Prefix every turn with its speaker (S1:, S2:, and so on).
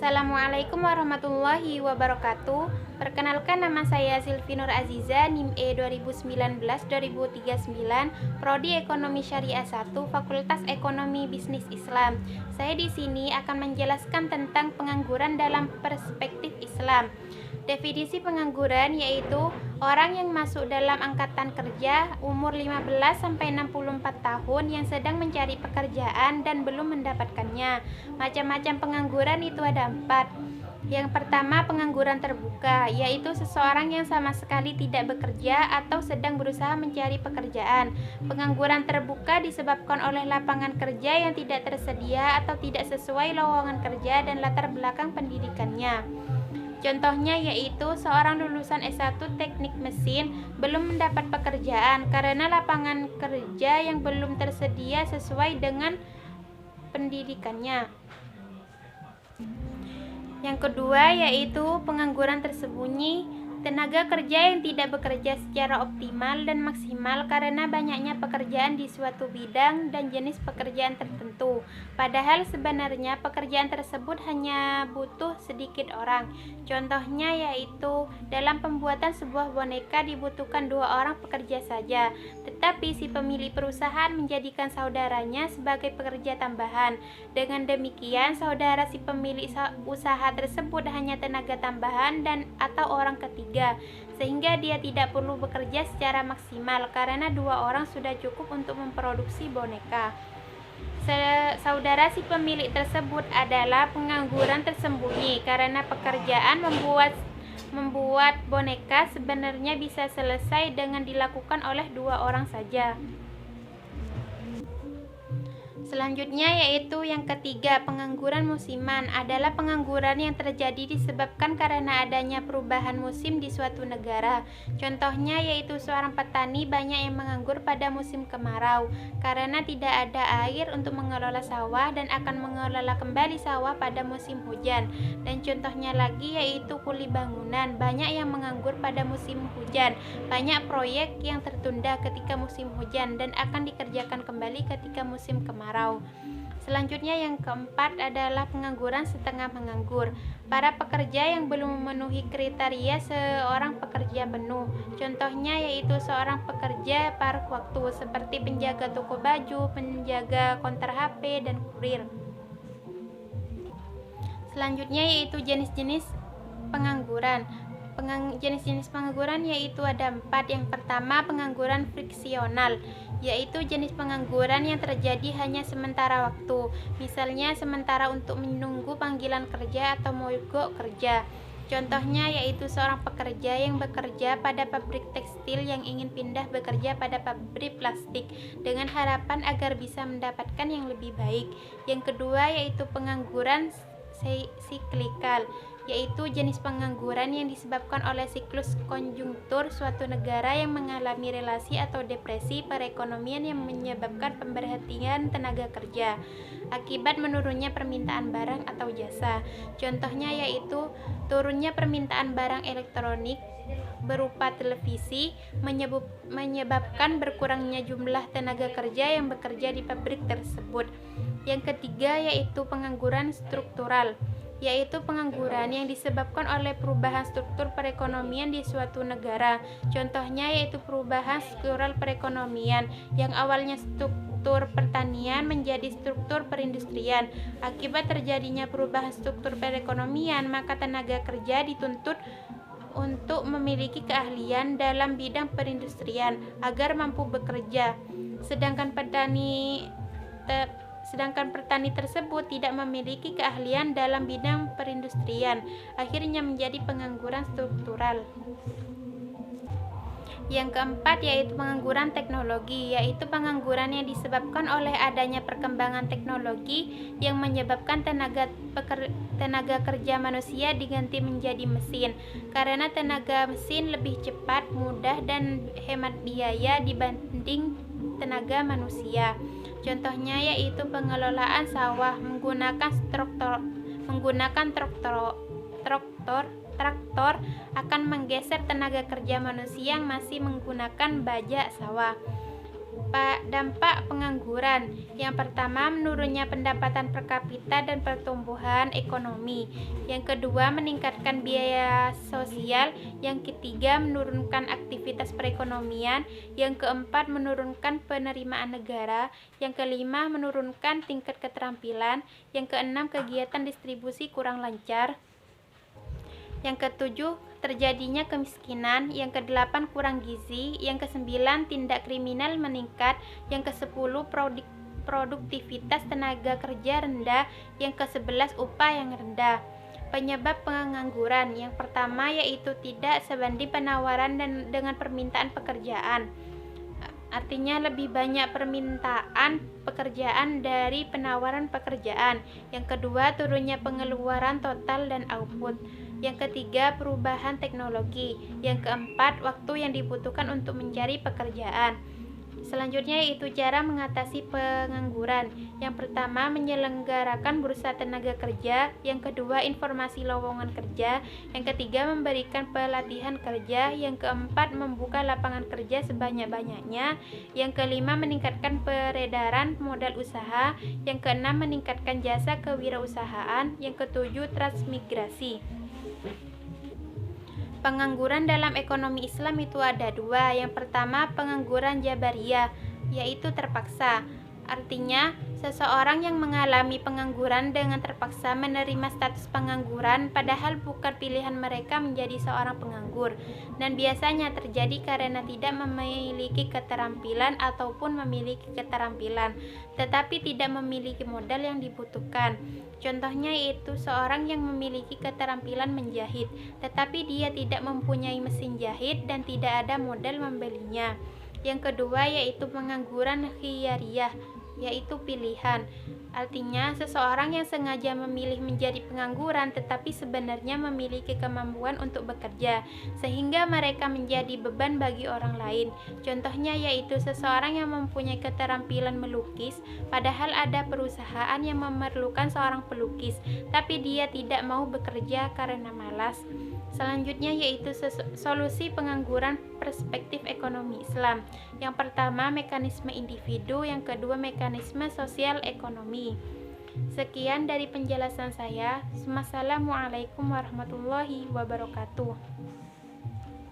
S1: Assalamualaikum warahmatullahi wabarakatuh. Perkenalkan, nama saya Silvi Nur Aziza, NIM E 2019-2039, Prodi Ekonomi Syariah 1, Fakultas Ekonomi Bisnis Islam. Saya di sini akan menjelaskan tentang pengangguran dalam perspektif Islam. Definisi pengangguran yaitu orang yang masuk dalam angkatan kerja umur 15-64 tahun yang sedang mencari pekerjaan dan belum mendapatkannya. Macam-macam pengangguran itu ada 4. Yang pertama, pengangguran terbuka, yaitu seseorang yang sama sekali tidak bekerja atau sedang berusaha mencari pekerjaan. Pengangguran terbuka disebabkan oleh lapangan kerja yang tidak tersedia atau tidak sesuai lowongan kerja dan latar belakang pendidikannya. Contohnya yaitu seorang lulusan S1 teknik mesin belum mendapat pekerjaan karena lapangan kerja yang belum tersedia sesuai dengan pendidikannya. Yang kedua yaitu pengangguran tersembunyi, tenaga kerja yang tidak bekerja secara optimal dan maksimal karena banyaknya pekerjaan di suatu bidang dan jenis pekerjaan tertentu. Padahal sebenarnya pekerjaan tersebut hanya butuh sedikit orang. Contohnya yaitu dalam pembuatan sebuah boneka dibutuhkan 2 orang pekerja saja, tetapi si pemilik perusahaan menjadikan saudaranya sebagai pekerja tambahan. Dengan demikian, saudara si pemilik usaha tersebut hanya tenaga tambahan dan atau orang ketiga, sehingga dia tidak perlu bekerja secara maksimal karena 2 orang sudah cukup untuk memproduksi boneka. Saudara si pemilik tersebut adalah pengangguran tersembunyi karena pekerjaan membuat boneka sebenarnya bisa selesai dengan dilakukan oleh 2 orang saja. Selanjutnya yaitu yang ketiga, pengangguran musiman adalah pengangguran yang terjadi disebabkan karena adanya perubahan musim di suatu negara. Contohnya yaitu seorang petani banyak yang menganggur pada musim kemarau karena tidak ada air untuk mengelola sawah dan akan mengelola kembali sawah pada musim hujan. Dan contohnya lagi yaitu kuli bangunan banyak yang menganggur pada musim hujan. Banyak proyek yang tertunda ketika musim hujan dan akan dikerjakan kembali ketika musim kemarau. Selanjutnya yang keempat adalah pengangguran setengah menganggur. Para pekerja yang belum memenuhi kriteria seorang pekerja penuh. Contohnya yaitu seorang pekerja paruh waktu seperti penjaga toko baju, penjaga konter HP, dan kurir. Selanjutnya yaitu jenis-jenis pengangguran. Jenis-jenis pengangguran yaitu ada 4. Yang pertama, pengangguran friksional, yaitu jenis pengangguran yang terjadi hanya sementara waktu, misalnya sementara untuk menunggu panggilan kerja atau mogok kerja. Contohnya yaitu seorang pekerja yang bekerja pada pabrik tekstil yang ingin pindah bekerja pada pabrik plastik dengan harapan agar bisa mendapatkan yang lebih baik. Yang kedua yaitu pengangguran siklikal, yaitu jenis pengangguran yang disebabkan oleh siklus konjungtur suatu negara yang mengalami relasi atau depresi perekonomian yang menyebabkan pemberhentian tenaga kerja akibat menurunnya permintaan barang atau jasa. Contohnya yaitu turunnya permintaan barang elektronik berupa televisi menyebabkan berkurangnya jumlah tenaga kerja yang bekerja di pabrik tersebut. Yang ketiga yaitu pengangguran struktural, yaitu pengangguran yang disebabkan oleh perubahan struktur perekonomian di suatu negara. Contohnya yaitu perubahan struktural perekonomian yang awalnya struktur pertanian menjadi struktur perindustrian. Akibat terjadinya perubahan struktur perekonomian, maka tenaga kerja dituntut untuk memiliki keahlian dalam bidang perindustrian agar mampu bekerja. Sedangkan petani tersebut tidak memiliki keahlian dalam bidang perindustrian, akhirnya menjadi pengangguran struktural. Yang keempat yaitu pengangguran teknologi, yaitu pengangguran yang disebabkan oleh adanya perkembangan teknologi yang menyebabkan tenaga kerja manusia diganti menjadi mesin, karena tenaga mesin lebih cepat, mudah, dan hemat biaya dibanding tenaga manusia. Contohnya yaitu pengelolaan sawah menggunakan traktor akan menggeser tenaga kerja manusia yang masih menggunakan bajak sawah. Dampak pengangguran. Yang pertama, menurunnya pendapatan per kapita dan pertumbuhan ekonomi. Yang kedua, meningkatkan biaya sosial. Yang ketiga, menurunkan aktivitas perekonomian. Yang keempat, menurunkan penerimaan negara. Yang kelima, menurunkan tingkat keterampilan. Yang keenam, kegiatan distribusi kurang lancar. Yang ketujuh, terjadinya kemiskinan. Yang kedelapan, kurang gizi. Yang kesembilan, tindak kriminal meningkat. Yang kesepuluh, produktivitas tenaga kerja rendah. Yang kesebelas, upah yang rendah. Penyebab pengangguran. Yang pertama yaitu tidak sebanding penawaran dengan permintaan pekerjaan. Artinya lebih banyak permintaan pekerjaan dari penawaran pekerjaan. Yang kedua, turunnya pengeluaran total dan output. Yang ketiga, perubahan teknologi. Yang keempat, waktu yang dibutuhkan untuk mencari pekerjaan. Selanjutnya yaitu cara mengatasi pengangguran. Yang pertama, menyelenggarakan bursa tenaga kerja. Yang kedua, informasi lowongan kerja. Yang ketiga, memberikan pelatihan kerja. Yang keempat, membuka lapangan kerja sebanyak-banyaknya. Yang kelima, meningkatkan peredaran modal usaha. Yang keenam, meningkatkan jasa kewirausahaan. Yang ketujuh, transmigrasi. Pengangguran dalam ekonomi Islam itu ada dua. Yang pertama, pengangguran jabariyah, yaitu terpaksa. Artinya, seseorang yang mengalami pengangguran dengan terpaksa menerima status pengangguran padahal bukan pilihan mereka menjadi seorang penganggur, dan biasanya terjadi karena tidak memiliki keterampilan ataupun memiliki keterampilan tetapi tidak memiliki modal yang dibutuhkan. Contohnya yaitu seorang yang memiliki keterampilan menjahit tetapi dia tidak mempunyai mesin jahit dan tidak ada modal membelinya. Yang kedua yaitu pengangguran khiyariyah, yaitu pilihan. Artinya, seseorang yang sengaja memilih menjadi pengangguran tetapi sebenarnya memiliki kemampuan untuk bekerja, sehingga mereka menjadi beban bagi orang lain. Contohnya yaitu seseorang yang mempunyai keterampilan melukis, padahal ada perusahaan yang memerlukan seorang pelukis, tapi dia tidak mau bekerja karena malas. Selanjutnya yaitu solusi pengangguran perspektif ekonomi Islam. Yang pertama, mekanisme individu. Yang kedua, mekanisme sosial ekonomi. Sekian dari penjelasan saya. Wassalamualaikum warahmatullahi wabarakatuh.